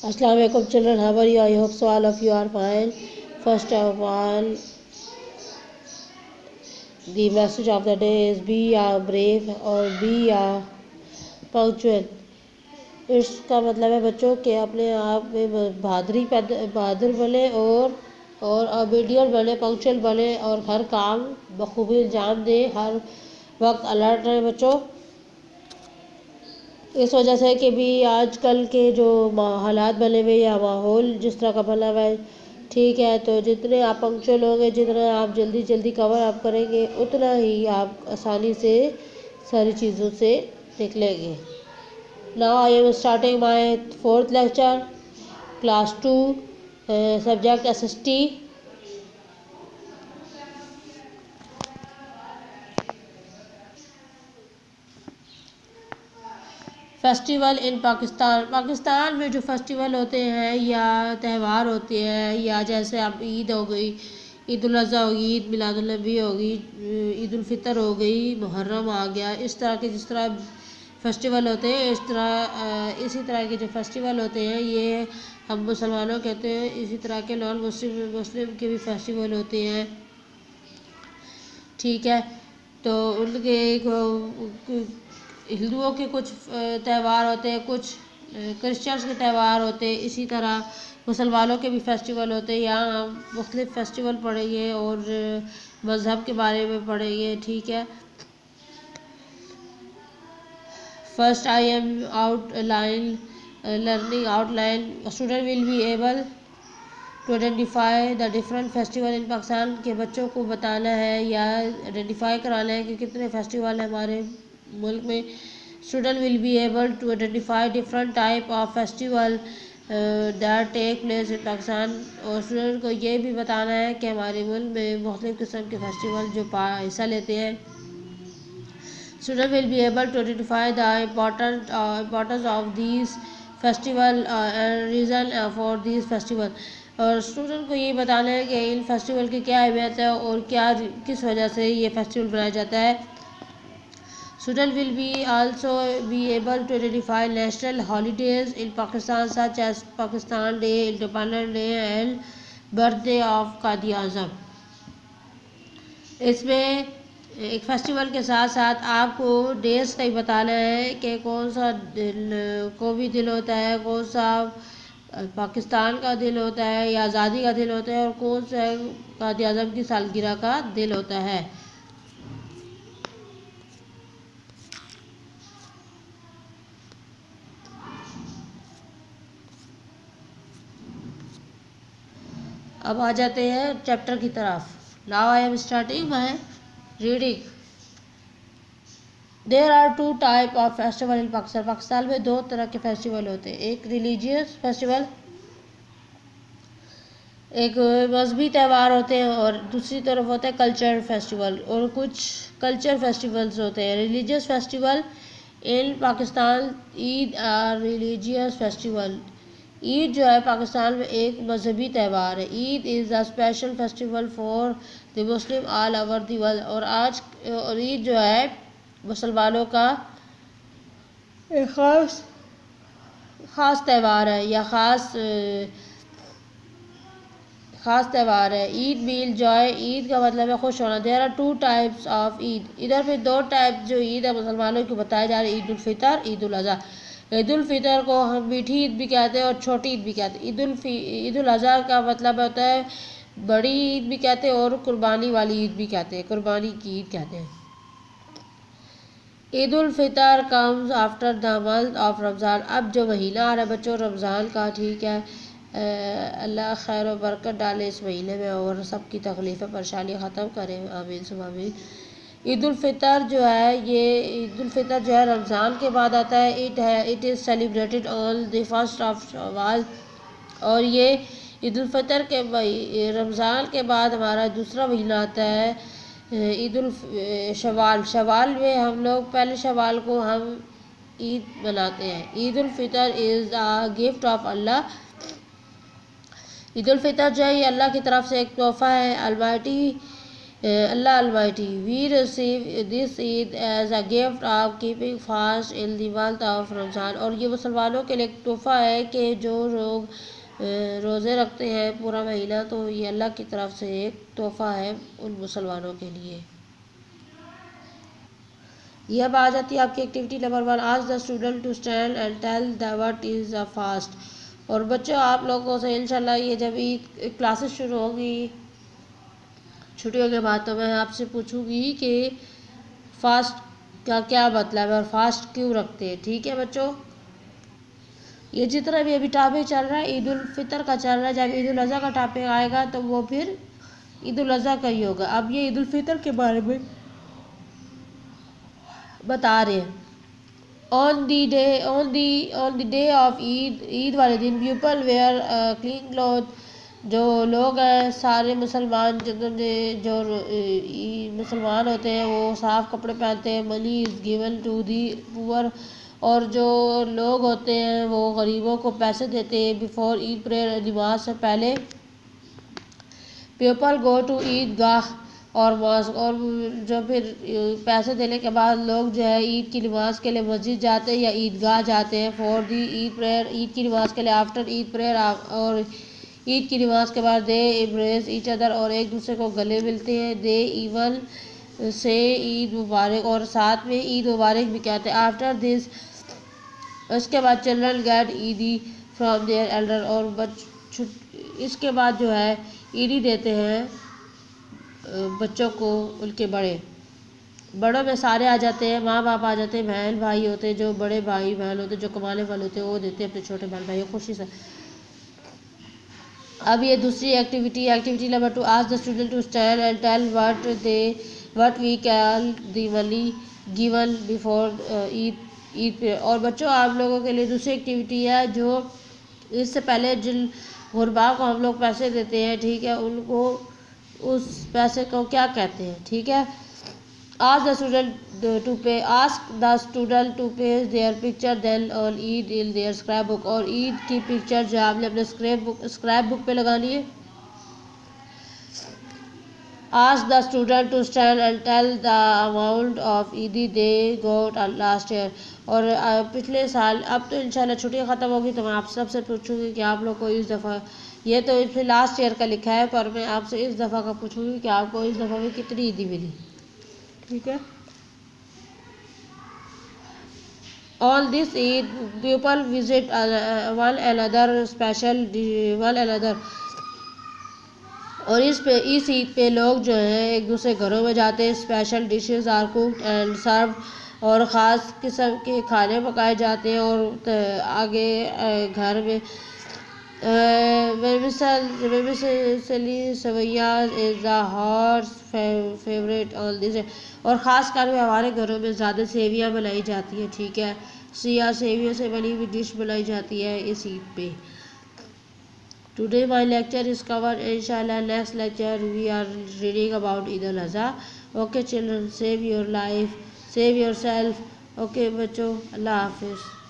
Assalamu alaikum children, how are you? I hope so all of you are fine. First of all, the message of the day is be brave or be punctual. इसका मतलब है बच्चों के अपने आप में बहादुर बने और ओबीडियंट बने, पंक्चुअल बने और हर काम बखूबी अंजाम दें, हर वक्त अलर्ट रहें बच्चों। इस वजह से कि भी आजकल के जो हालात बने हुए या माहौल जिस तरह का बना हुआ है, ठीक है, तो जितने आप पंक्चुअल होंगे, जितना आप जल्दी जल्दी कवर अप करेंगे, उतना ही आप आसानी से सारी चीज़ों से निकलेंगे। Now I am starting my 4th lecture, class 2, subject SST। Festival in Pakistan में जो फेस्टिवल होते हैं या त्यौहार होते हैं, या जैसे अब ईद हो गई, ईद उल अज़हा होगी, ईद मिलादुन नबी होगी, ईद उल फितर हो गई, मुहर्रम आ गया, इस तरह के जिस तरह फेस्टिवल होते हैं, इसी तरह के जो फेस्टिवल होते हैं ये हम मुसलमानों कहते हैं। इसी तरह के नॉन मुस्लिम के भी फेस्टिवल होते हैं, ठीक है। तो उनके हिंदुओं के कुछ त्यौहार होते हैं, कुछ क्रिश्चियंस के त्यौहार होते हैं, इसी तरह मुसलमानों के भी फेस्टिवल होते हैं। यहाँ हम मुख्तलिफ फेस्टिवल पढ़ेंगे और मज़हब के बारे में पढ़ेंगे, ठीक है। First I am learning outline. Student will be able to identify the different festival in Pakistan के बच्चों को बताना है या आइडेंटिफाई कराना है कि कितने फेस्टिवल हैं हमारे मुल्क में। Student will be able to identify different type of festival that take place in Pakistan. और स्टूडेंट को ये भी बताना है कि हमारे मुल्क में मुख्तलिफ़ किस्म के फेस्टिवल जो हिस्सा लेते हैं। Student will be able to identify the importance of these festival and reason for these festival। और स्टूडेंट को ये बताना है कि इन फेस्टिवल की क्या अहमियत है और किस वजह से ये फेस्टिवल बनाया जाता है। Student will be also be able to identify national holidays in Pakistan such as Pakistan Day, Independence Day and birthday of कायद आज़म। इसमें एक फेस्टिवल के साथ साथ आपको डेज का ही बताना है कि कौन सा कौमी दिन होता है, कौन सा पाकिस्तान का दिन होता है या आज़ादी का दिन होता है, और कौन सा कायद आज़म की सालगिरह का दिन होता है। अब आ जाते हैं चैप्टर की तरफ। Now I am starting my reading. There are 2 type of festival in Pakistan. Pakistan में 2 तरह के फेस्टिवल होते हैं, एक रिलीजियस फेस्टिवल, एक मजहबी त्यौहार होते हैं, और दूसरी तरफ होता है कल्चर फेस्टिवल। और कुछ कल्चर फेस्टिवल्स होते हैं। Religious festival in Pakistan, Eid are religious festival. Eid जो है पाकिस्तान में एक मजहबी त्यौहार है। Eid is a special festival for the Muslim all over the world. और ईद जो है मुसलमानों का एक ख़ास त्यौहार है या ख़ास त्यौहार है। ईद मील जॉय, ईद का मतलब है खुश होना। There are 2 types of Eid. इधर पे 2 टाइप जो ईद है मुसलमानों की बताए जा रहे हैं, ईद उल फितर, ईद उल अज़हा। ईद उल फितर को हम मीठी ईद भी कहते हैं और छोटी ईद भी कहते हैं। ईद उल अज़हा का मतलब होता है बड़ी ईद भी कहते हैं और कुर्बानी वाली ईद भी कहते हैं, कुर्बानी की ईद कहते हैं। Eid ul Fitr comes after the month of Ramzan. अब जो महीना आ रहा है बच्चों रमज़ान का, ठीक है, अल्लाह खैर और बरकत डाले इस महीने में और सबकी तकलीफ़ें परेशानी ख़त्म करें, आमीन सुम्मा आमीन। ईद उल फितर जो है रमज़ान के बाद आता है। It is celebrated on the 1st of Shawwal. और ये ईद उल फितर के रमज़ान के बाद हमारा दूसरा महीना आता है, ईद उल शवाल में हम लोग पहले शवाल को हम ईद मनाते हैं। Eid ul Fitr is a gift of Allah. Eid ul Fitr जो है ये अल्लाह की तरफ से एक तोहफ़ा है। Almighty Allah Almighty, we receive this Eid as a gift of keeping fast in the month of Ramzan। और ये मुसलमानों के लिए एक तोहफ़ा है कि जो लोग रोज़े रखते हैं पूरा महीना, तो ये अल्लाह की तरफ से एक तोहफ़ा है उन मुसलमानों के लिए। ये अब आ जाती है आपकी activity number 1, ask the student to stand and tell the what is a fast. और बच्चों, आप लोगों से इंशाल्लाह ये जब ईद क्लासेस शुरू होंगी छुट्टियों के बाद, तो मैं आपसे पूछूंगी कि फास्ट का क्या मतलब है और फास्ट क्यों रखते हैं। ठीक है बच्चों, ये जितना भी अभी टॉपिक चल रहा है ईद उल फितर का चल रहा है, जब ईद उल अज़हा का टॉपिक आएगा तो वो फिर ईद उल अज़हा का ही होगा। अब ये ईद उल फितर के बारे में बता रहे हैं। On the day of Eid वाले दिन पीपल वेयर क्लीन क्लॉथ। जो लोग हैं सारे मुसलमान जो मुसलमान होते हैं वो साफ़ कपड़े पहनते हैं। Money is given to the poor. और जो लोग होते हैं वो गरीबों को पैसे देते हैं। बिफोर ईद प्रेयर, नमाज से पहले पीपल गो टू ईदगाह और मॉस्क। और जो फिर पैसे देने के बाद लोग जो है ईद की नमाज के लिए मस्जिद जाते हैं या ईदगाह जाते हैं। For the Eid prayer, Eid की नमाज के लिए। आफ्टर ईद प्रेयर, और ईद की नमाज के बाद दे एम्ब्रेस ईच अदर, और एक दूसरे को गले मिलते हैं। दे इवन से ईद मुबारक, और साथ में ईद मुबारक भी कहते हैं। आफ्टर दिस, उसके बाद चिल्ड्रन गेट ईदी फ्रॉम देयर एल्डर। और इसके बाद जो है ईदी देते हैं बच्चों को उनके बड़ों में सारे आ जाते हैं, माँ बाप आ जाते हैं, बहन भाई होते हैं, जो बड़े भाई बहन होते हैं, जो कमाने वाले होते हैं, वो देते हैं अपने छोटे बहन भाई को खुशी से। अब ये दूसरी activity number 2, ask the student to stand and tell what we call the money given before Eid पे। और बच्चों, आप लोगों के लिए दूसरी एक्टिविटी है जो इससे पहले जिन गुरबा को हम लोग पैसे देते हैं, ठीक है, उनको उस पैसे को क्या कहते हैं। ठीक है, ask the student to paste their picture then on Eid in their scrapbook। और ईद की पिक्चर जो आपने अपने स्क्रैप बुक पे लगानी है। ask the student to stand and tell the amount of Eid they got last year। और पिछले साल, अब तो इंशाल्लाह छुट्टियाँ ख़त्म होगी तो मैं आप सबसे पूछूंगी कि आप लोग को इस दफ़ा, ये तो इसमें लास्ट ईयर का लिखा है, पर मैं आपसे इस दफ़ा का पूछूंगी कि आपको इस दफ़ा में कितनी ईदी मिली। ठीक है, on this Eid people visit one another. और इस ईद पे लोग जो हैं एक दूसरे घरों में जाते हैं। Special dishes are cooked and serve. और ख़ास किस्म के खाने पकाए जाते हैं। और आगे घर में सवैया is the hot favourite on this. और ख़ास कर हमारे घरों में ज़्यादा सेवियाँ बनाई जाती हैं। ठीक है, सेवियों से बनी हुई डिश बनाई जाती है इस ईद पे। Today my lecture is covered. Inshallah, next lecture we are reading about Eid al-Adha. Okay children, save your life, save yourself. Okay बच्चों, अल्लाह हाफिज़।